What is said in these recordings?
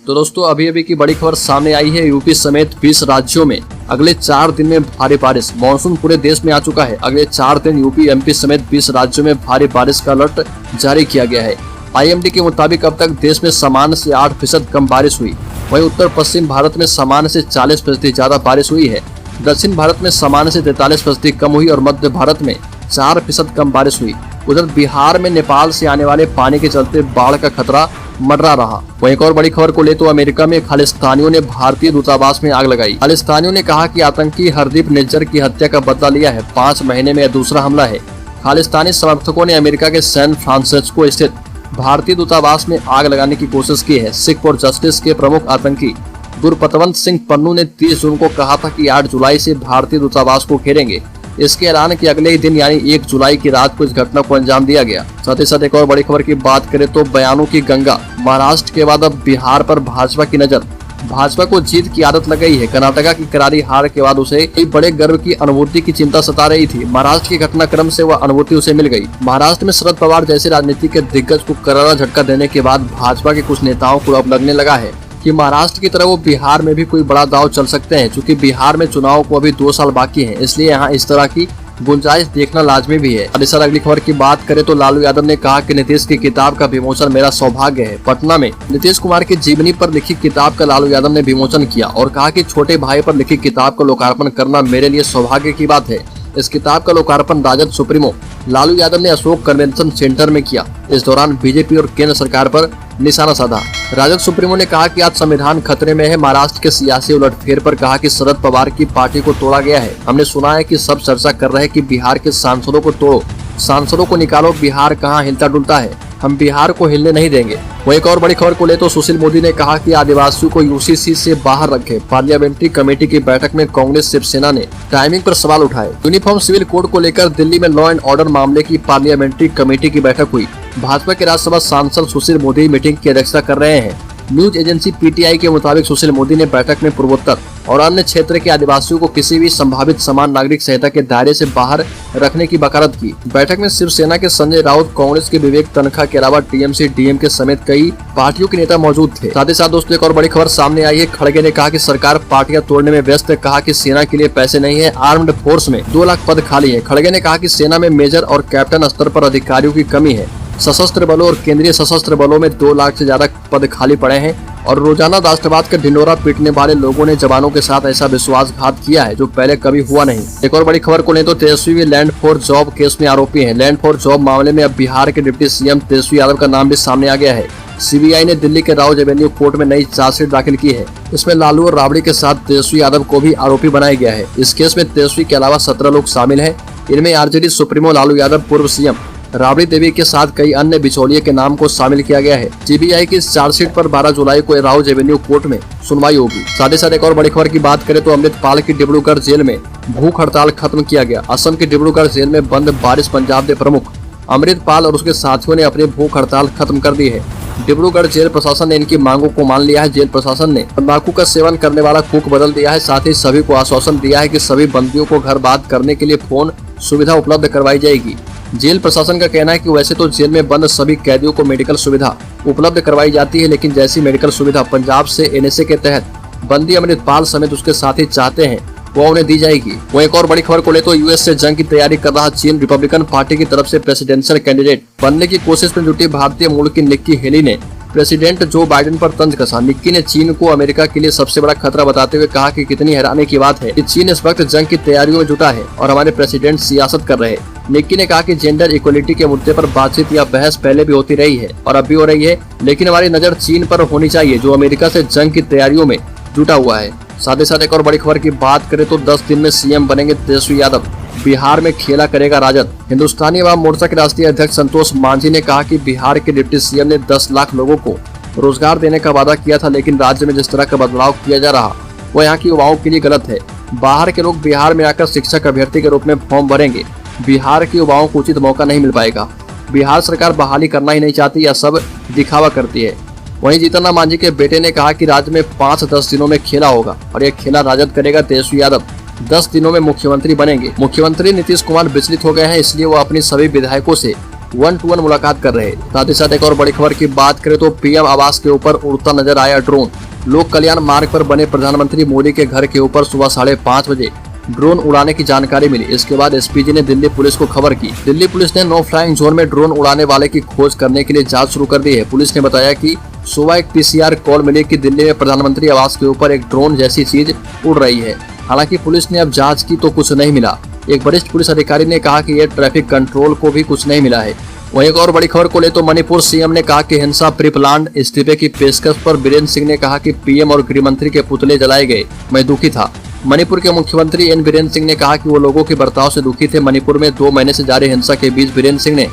तो दोस्तों अभी अभी की बड़ी खबर सामने आई है। यूपी समेत 20 राज्यों में अगले 4 दिन में भारी बारिश। मानसून पूरे देश में आ चुका है। अगले 4 दिन यूपी एमपी समेत 20 राज्यों में भारी बारिश का अलर्ट जारी किया गया है। IMD के मुताबिक अब तक देश में सामान्य से 8% कम बारिश हुई। वहीं उत्तर पश्चिम भारत में सामान्य से 40% ज्यादा बारिश हुई है। दक्षिण भारत में सामान्य से 43% कम हुई और मध्य भारत में 4% कम बारिश हुई। उधर बिहार में नेपाल से आने वाले पानी के चलते बाढ़ का खतरा मंडरा रहा। वहीं एक और बड़ी खबर को ले तो अमेरिका में खालिस्तानियों ने भारतीय दूतावास में आग लगाई। खालिस्तानियों ने कहा कि आतंकी हरदीप निज्जर की हत्या का बदला लिया है। 5 महीने में यह दूसरा हमला है। खालिस्तानी समर्थकों ने अमेरिका के सैन फ्रांसिस्को स्थित भारतीय दूतावास में आग लगाने की कोशिश की है। सिख फॉर जस्टिस के प्रमुख आतंकी गुरपतवंत सिंह पन्नू ने 30 जून को कहा था कि 8 जुलाई से भारतीय दूतावास को घेरेंगे। इसके ऐलान के अगले ही दिन यानी 1 जुलाई की रात को इस घटना को अंजाम दिया गया। साथ ही साथ एक और बड़ी खबर की बात करें तो बयानों की गंगा। महाराष्ट्र के बाद अब बिहार पर भाजपा की नजर। भाजपा को जीत की आदत लग गई है। कर्नाटका की करारी हार के बाद उसे एक बड़े गर्व की अनुभूति की चिंता सता रही थी। महाराष्ट्र के घटनाक्रम से वह अनुभूति उसे मिल गई। महाराष्ट्र में शरद पवार जैसे राजनीति के दिग्गज को करारा झटका देने के बाद भाजपा के कुछ नेताओं को अब लगने लगा है कि महाराष्ट्र की तरह वो बिहार में भी कोई बड़ा दांव चल सकते हैं। क्योंकि बिहार में चुनाव को अभी 2 साल बाकी है, इसलिए यहाँ इस तरह की गुंजाइश देखना लाजमी भी है। अगली खबर की बात करें तो लालू यादव ने कहा कि नीतीश की किताब का विमोचन मेरा सौभाग्य है। पटना में नीतीश कुमार की जीवनी पर लिखी किताब का लालू यादव ने विमोचन किया और कहा कि छोटे भाई पर लिखी किताब का लोकार्पण करना मेरे लिए सौभाग्य की बात है। इस किताब का लोकार्पण राजद सुप्रीमो लालू यादव ने अशोक कन्वेंशन सेंटर में किया। इस दौरान बीजेपी और केंद्र सरकार पर निशाना साधा। राजद सुप्रीमो ने कहा कि आज संविधान खतरे में है। महाराष्ट्र के सियासी उलटफेर पर कहा कि शरद पवार की पार्टी को तोड़ा गया है। हमने सुना है कि सब चर्चा कर रहे हैं कि बिहार के सांसदों को तोड़ो, सांसदों को निकालो। बिहार कहाँ हिलता डुलता है, हम बिहार को हिलने नहीं देंगे। वही एक और बड़ी खबर को ले तो सुशील मोदी ने कहा कि आदिवासियों को UCC से बाहर रखे। पार्लियामेंट्री कमेटी की बैठक में कांग्रेस शिवसेना ने टाइमिंग पर सवाल उठाए। यूनिफॉर्म सिविल कोड को लेकर दिल्ली में लॉ एंड ऑर्डर मामले की पार्लियामेंट्री कमेटी की बैठक हुई। भाजपा के राज्यसभा सांसद सुशील मोदी मीटिंग की अध्यक्षता कर रहे हैं। न्यूज एजेंसी PTI के मुताबिक सुशील मोदी ने बैठक में पूर्वोत्तर और अन्य क्षेत्र के आदिवासियों को किसी भी संभावित समान नागरिक संहिता के दायरे से बाहर रखने की वकालत की। बैठक में शिवसेना के संजय राउत, कांग्रेस के विवेक तनखा के अलावा TMC, DMK समेत कई पार्टियों के नेता मौजूद थे। साथ ही साथ दोस्तों एक और बड़ी खबर सामने आई है। खड़गे ने कहा कि सरकार पार्टियां तोड़ने में व्यस्त है। कहा कि सेना के लिए पैसे नहीं है। आर्म्ड फोर्स में 2 लाख पद खाली है। खड़गे ने कहा कि सेना में मेजर और कैप्टन स्तर पर अधिकारियों की कमी है। सशस्त्र बलों और केंद्रीय सशस्त्र बलों में 2 लाख से ज्यादा पद खाली पड़े हैं और रोजाना राष्ट्रवाद का ढिंडोरा पीटने वाले लोगों ने जवानों के साथ ऐसा विश्वासघात किया है जो पहले कभी हुआ नहीं। एक और बड़ी खबर को लें तो तेजस्वी भी लैंड फॉर जॉब केस में आरोपी हैं। लैंड फॉर जॉब मामले में अब बिहार के डिप्टी CM तेजस्वी यादव का नाम भी सामने आ गया है। CBI ने दिल्ली के राउज एवेन्यू कोर्ट में नई चार्जशीट दाखिल की है। इसमें लालू और राबड़ी के साथ तेजस्वी यादव को भी आरोपी बनाया गया है। इस केस में तेजस्वी के अलावा 17 लोग शामिल हैं। इनमें RJD सुप्रीमो लालू यादव, पूर्व CM राबड़ी देवी के साथ कई अन्य बिचौलिए के नाम को शामिल किया गया है। CBI की इस चार्जशीट पर 12 जुलाई को राउज एवेन्यू कोर्ट में सुनवाई होगी। साथ ही साथ एक और बड़ी खबर की बात करें तो अमृतपाल की डिब्रूगढ़ जेल में भूख हड़ताल खत्म किया गया। असम की डिब्रूगढ़ जेल में बंद वारिस पंजाब के प्रमुख अमृतपाल और उसके साथियों ने अपनी भूख हड़ताल खत्म कर दी है। डिब्रूगढ़ जेल प्रशासन ने इनकी मांगों को मान लिया है। जेल प्रशासन ने तंबाकू का सेवन करने वाला कुक बदल दिया है। साथ ही सभी को आश्वासन दिया है कि सभी बंदियों को घर बात करने के लिए फोन सुविधा उपलब्ध करवाई जाएगी। जेल प्रशासन का कहना है कि वैसे तो जेल में बंद सभी कैदियों को मेडिकल सुविधा उपलब्ध करवाई जाती है, लेकिन जैसी मेडिकल सुविधा पंजाब से NSA के तहत बंदी अमृतपाल समेत उसके साथी चाहते हैं वो उन्हें दी जाएगी। वो एक और बड़ी खबर को ले तो US से जंग की तैयारी कर रहा चीन रिपब्लिकन पार्टी की तरफ से प्रेसिडेंशियल कैंडिडेट बनने की कोशिश में जुटी भारतीय मूल की निक्की हेली ने प्रेसिडेंट जो बाइडेन पर तंज कसा। निक्की ने चीन को अमेरिका के लिए सबसे बड़ा खतरा बताते हुए कहा कि कितनी हैरानी की बात है कि चीन इस वक्त जंग की तैयारियों में जुटा है और हमारे प्रेसिडेंट सियासत कर रहे हैं। निक्की ने कहा कि जेंडर इक्वलिटी के मुद्दे पर बातचीत या बहस पहले भी होती रही है और अब भी हो रही है, लेकिन हमारी नजर चीन पर होनी चाहिए जो अमेरिका से जंग की तैयारियों में जुटा हुआ है। साथ ही साथ एक और बड़ी खबर की बात करें तो 10 दिन में CM बनेंगे तेजस्वी यादव। बिहार में खेला करेगा राजद। हिंदुस्तानी अवाम मोर्चा के राष्ट्रीय अध्यक्ष संतोष मांझी ने कहा कि बिहार के डिप्टी CM ने 10 लाख लोगों को रोजगार देने का वादा किया था, लेकिन राज्य में जिस तरह का बदलाव किया जा रहा वो यहाँ की युवाओं के लिए गलत है। बाहर के लोग बिहार में आकर शिक्षक अभ्यर्थी के रूप में फॉर्म भरेंगे। बिहार के युवाओं को उचित मौका नहीं मिल पाएगा। बिहार सरकार बहाली करना ही नहीं चाहती या सब दिखावा करती है। वहीं जीतन राम मांझी के बेटे ने कहा कि राज्य में 5-10 दिनों में खेला होगा और यह खेला राजद करेगा। तेजस्वी यादव 10 दिनों में मुख्यमंत्री बनेंगे। मुख्यमंत्री नीतीश कुमार विचलित हो गए हैं, इसलिए वो अपनी सभी विधायकों से 1-to-1 मुलाकात कर रहे। साथ ही साथ एक और बड़ी खबर की बात करें तो पीएम आवास के ऊपर उड़ता नजर आया ड्रोन। लोक कल्याण मार्ग पर बने प्रधानमंत्री मोदी के घर के ऊपर सुबह 5:30 बजे ड्रोन उड़ाने की जानकारी मिली। इसके बाद एसपीजी ने दिल्ली पुलिस को खबर की। दिल्ली पुलिस ने नो फ्लाइंग जोन में ड्रोन उड़ाने वाले की खोज करने के लिए जांच शुरू कर दी है। पुलिस ने बताया कि सुबह एक पीसीआर कॉल मिली कि दिल्ली में प्रधानमंत्री आवास के ऊपर एक ड्रोन जैसी चीज उड़ रही है। हालांकि पुलिस ने अब जांच की तो कुछ नहीं मिला। एक वरिष्ठ पुलिस अधिकारी ने कहा कि एयर ट्रैफिक कंट्रोल को भी कुछ नहीं मिला है। वहीं एक और बड़ी खबर को ले तो मणिपुर सीएम ने कहा कि हिंसा प्री प्लान्ड इस्तीफे की पेशकश पर बीरेन्द्र सिंह ने कहा कि पीएम और गृह मंत्री के पुतले जलाए गए, मैं दुखी था। मणिपुर के मुख्यमंत्री एन बीरेन्द्र सिंह ने कहा कि वो लोगों के बर्ताव से दुखी थे। मणिपुर में 2 महीने से जारी हिंसा के बीच बीरेन्द्र सिंह ने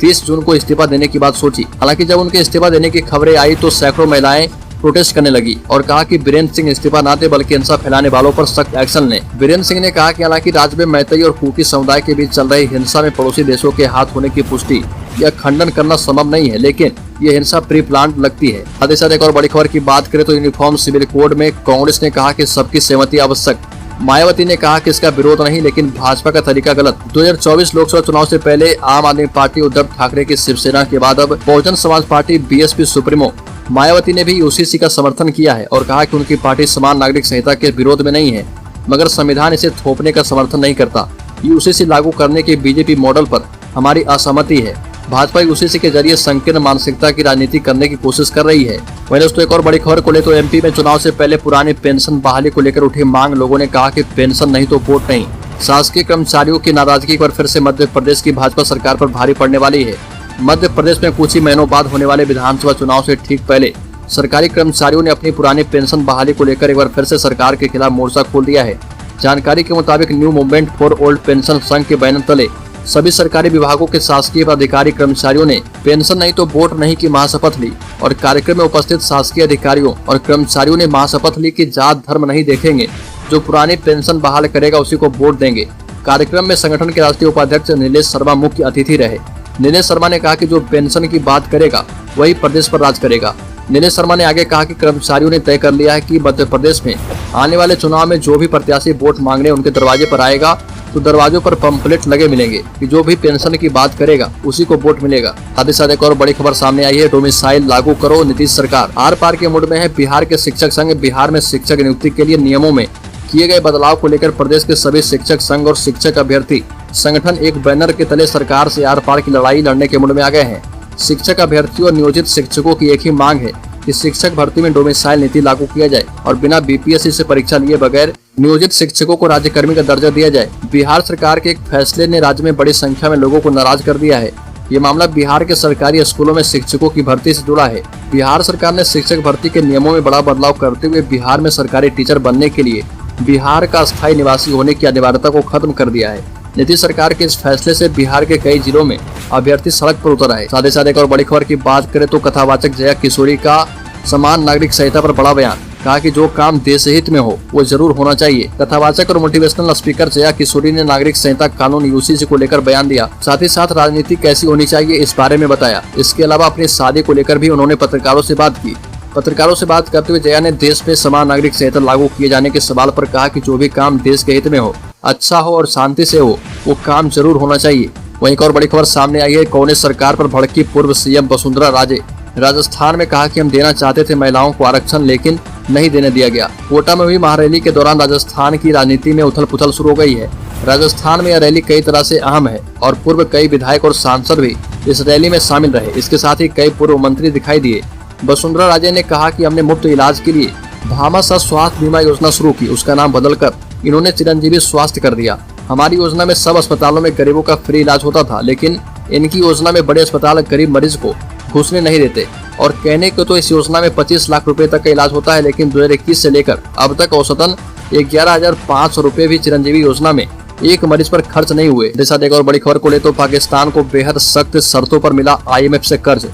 30 जून को इस्तीफा देने की बात सोची। हालांकि जब उनके इस्तीफा देने की खबरें आई तो सैकड़ों महिलाएं प्रोटेस्ट करने लगी और कहा कि बीरेन्द्र सिंह इस्तीफा ना दे बल्कि हिंसा फैलाने वालों पर सख्त एक्शन लें। बीरेन्द्र सिंह ने कहा कि हालांकि राज्य में मैतेई और कुकी समुदाय के बीच चल रही हिंसा में पड़ोसी देशों के हाथ होने की पुष्टि या खंडन करना संभव नहीं है, लेकिन ये हिंसा प्री प्लान्ड लगती है। साथ ही साथ एक और बड़ी खबर की बात करें तो यूनिफॉर्म सिविल कोड में कांग्रेस ने कहा कि सबकी सहमति आवश्यक। मायावती ने कहा कि इसका विरोध नहीं, लेकिन भाजपा का तरीका गलत। 2024 लोकसभा चुनाव से पहले आम आदमी पार्टी उद्धव ठाकरे की शिवसेना के बाद अब Bahujan Samaj party BSP supremo Mayawati ने भी यूसीसी का समर्थन किया है और कहा कि उनकी पार्टी समान नागरिक संहिता के विरोध में नहीं है, मगर संविधान इसे थोपने का समर्थन नहीं करता। यूसीसी लागू करने के बीजेपी मॉडल पर हमारी असहमति है। भाजपा यूसीसी के जरिए संकीर्ण मानसिकता की राजनीति करने की कोशिश कर रही है। वहीं दोस्तों एक और बड़ी खबर को ले तो एमपी में चुनाव से पहले पुरानी पेंशन बहाली को लेकर उठी मांग, लोगों ने कहा कि पेंशन नहीं तो वोट नहीं। शासकीय कर्मचारियों की नाराजगी एक बार फिर से मध्य प्रदेश की भाजपा सरकार पर भारी पड़ने वाली है। मध्य प्रदेश में कुछ ही महीनों बाद होने वाले विधानसभा चुनाव से ठीक पहले सरकारी कर्मचारियों ने अपनी पुरानी पेंशन बहाली को लेकर एक बार फिर से सरकार के खिलाफ मोर्चा खोल दिया है। जानकारी के मुताबिक new movement for old pension संघ के बैनर तले सभी सरकारी विभागों के शासकीय अधिकारी कर्मचारियों ने पेंशन नहीं तो वोट नहीं की महाशपथ ली और कार्यक्रम में उपस्थित शासकीय अधिकारियों और कर्मचारियों ने महाशपथ ली कि जात धर्म नहीं देखेंगे, जो पुरानी पेंशन बहाल करेगा उसी को वोट देंगे। कार्यक्रम में संगठन के राष्ट्रीय उपाध्यक्ष नीलेश शर्मा मुख्य अतिथि रहे। नीलेश शर्मा ने कहा कि जो पेंशन की बात करेगा वही प्रदेश पर राज करेगा। नीलेश शर्मा ने आगे कहा कि कर्मचारियों ने तय कर लिया है कि मध्य प्रदेश में आने वाले चुनाव में जो भी प्रत्याशी वोट मांगने उनके दरवाजे पर आएगा तो दरवाजों पर पंपलेट लगे मिलेंगे कि जो भी पेंशन की बात करेगा उसी को वोट मिलेगा। साथ ही साथ एक और बड़ी खबर सामने आई है, डोमिसाइल लागू करो नीतीश सरकार। आर पार के मूड में है बिहार के शिक्षक संघ। बिहार में शिक्षक नियुक्ति के लिए नियमों में किए गए बदलाव को लेकर प्रदेश के सभी शिक्षक संघ और शिक्षक अभ्यर्थी संगठन एक बैनर के तले सरकार से आर पार की लड़ाई लड़ने के मूड में आ गए हैं। शिक्षक अभ्यर्थियों और नियोजित शिक्षकों की एक ही मांग है कि शिक्षक भर्ती में डोमिसाइल नीति लागू किया जाए और बिना बीपीएससी से परीक्षा लिए बगैर नियोजित शिक्षकों को राज्यकर्मी का दर्जा दिया जाए। बिहार सरकार के एक फैसले ने राज्य में बड़ी संख्या में लोगों को नाराज कर दिया है। ये मामला बिहार के सरकारी स्कूलों में शिक्षकों की भर्ती से जुड़ा है। बिहार सरकार ने शिक्षक भर्ती के नियमों में बड़ा बदलाव करते हुए बिहार में सरकारी टीचर बनने के लिए बिहार का स्थायी निवासी होने की अनिवार्यता को खत्म कर दिया है। नीतीश सरकार के इस फैसले से बिहार के कई जिलों में अभ्यर्थी सड़क पर उतर आए। साथ ही साथ एक और बड़ी खबर की बात करें तो कथावाचक जया किशोरी का समान नागरिक संहिता पर बड़ा बयान। कहा कि जो काम देश हित में हो वो जरूर होना चाहिए। कथावाचक और मोटिवेशनल स्पीकर जया किशोरी ने नागरिक संहिता कानून यूसीसी को लेकर बयान दिया। साथ ही साथ राजनीति कैसी होनी चाहिए इस बारे में बताया। इसके अलावा अपनी शादी को लेकर भी उन्होंने पत्रकारों से बात की। पत्रकारों से बात करते हुए जया ने देश में समान नागरिक संहिता लागू किए जाने के सवाल पर कहा कि जो भी काम देश के हित में हो, अच्छा हो और शांति से हो, वो काम जरूर होना चाहिए। वहीं एक और बड़ी खबर सामने आई है, कांग्रेस सरकार पर भड़की पूर्व सीएम वसुंधरा राजे। राजस्थान में कहा कि हम देना चाहते थे महिलाओं को आरक्षण, लेकिन नहीं देने दिया गया। कोटा में हुई महारैली के दौरान राजस्थान की राजनीति में उथल पुथल शुरू हो गई है। राजस्थान में यह रैली कई तरह से अहम है और पूर्व कई विधायक और सांसद भी इस रैली में शामिल रहे। इसके साथ ही कई पूर्व मंत्री दिखाई दिए। वसुंधरा राजे ने कहा कि हमने मुफ्त इलाज के लिए भामाशाह स्वास्थ्य बीमा योजना शुरू की, उसका नाम बदलकर इन्होंने चिरंजीवी स्वास्थ्य कर दिया। हमारी योजना में सब अस्पतालों में गरीबों का फ्री इलाज होता था, लेकिन इनकी योजना में बड़े अस्पताल गरीब मरीज को घुसने नहीं देते। और कहने को तो इस योजना में 25 लाख रुपए तक का इलाज होता है, लेकिन 2021 से लेकर अब तक औसतन 11,500 रुपए भी चिरंजीवी योजना में एक मरीज पर खर्च नहीं हुए। जैसा एक और बड़ी खबर को ले तो पाकिस्तान को बेहद सख्त शर्तों पर मिला IMF से कर्ज।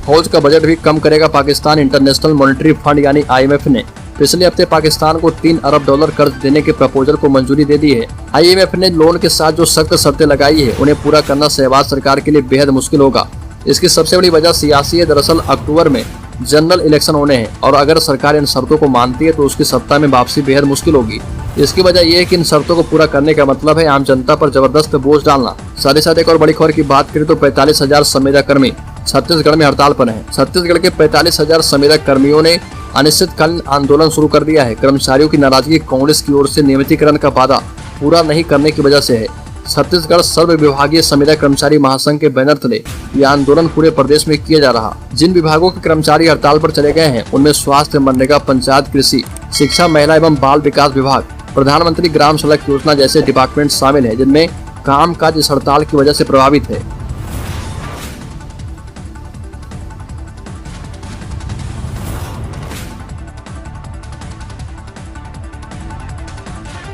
फौज का बजट भी कम करेगा पाकिस्तान। इंटरनेशनल मॉनेटरी फंड यानी IMF ने पिछले हफ्ते पाकिस्तान को $3 अरब कर्ज देने के प्रपोजल को मंजूरी दे दी है। IMF ने लोन के साथ जो सख्त शर्तें लगाई है उन्हें पूरा करना शहबाज सरकार के लिए बेहद मुश्किल होगा। इसकी सबसे बड़ी वजह सियासी है। दरअसल अक्टूबर में जनरल इलेक्शन होने हैं और अगर सरकार इन शर्तों को मानती है तो उसकी सत्ता में वापसी बेहद मुश्किल होगी। इसकी वजह यह है कि इन शर्तों को पूरा करने का मतलब है आम जनता पर जबरदस्त बोझ डालना। साथ ही साथ एक और बड़ी खबर की बात करें तो 45,000 संविदा कर्मी छत्तीसगढ़ में हड़ताल पर हैं। छत्तीसगढ़ के 45,000 संविदा कर्मियों ने अनिश्चितकालीन आंदोलन शुरू कर दिया है। कर्मचारियों की नाराजगी कांग्रेस की ओर से नियमितीकरण का वादा पूरा नहीं करने की वजह से है। छत्तीसगढ़ सर्व विभागीय संविदा कर्मचारी महासंघ के बैनर तले यह आंदोलन पूरे प्रदेश में किया जा रहा। जिन विभागों के कर्मचारी हड़ताल पर चले गए हैं उनमें स्वास्थ्य, मनरेगा, पंचायत, कृषि, शिक्षा, महिला एवं बाल विकास विभाग, प्रधानमंत्री ग्राम सड़क योजना जैसे डिपार्टमेंट शामिल है, जिनमें कामकाज इस हड़ताल की वजह से प्रभावित है।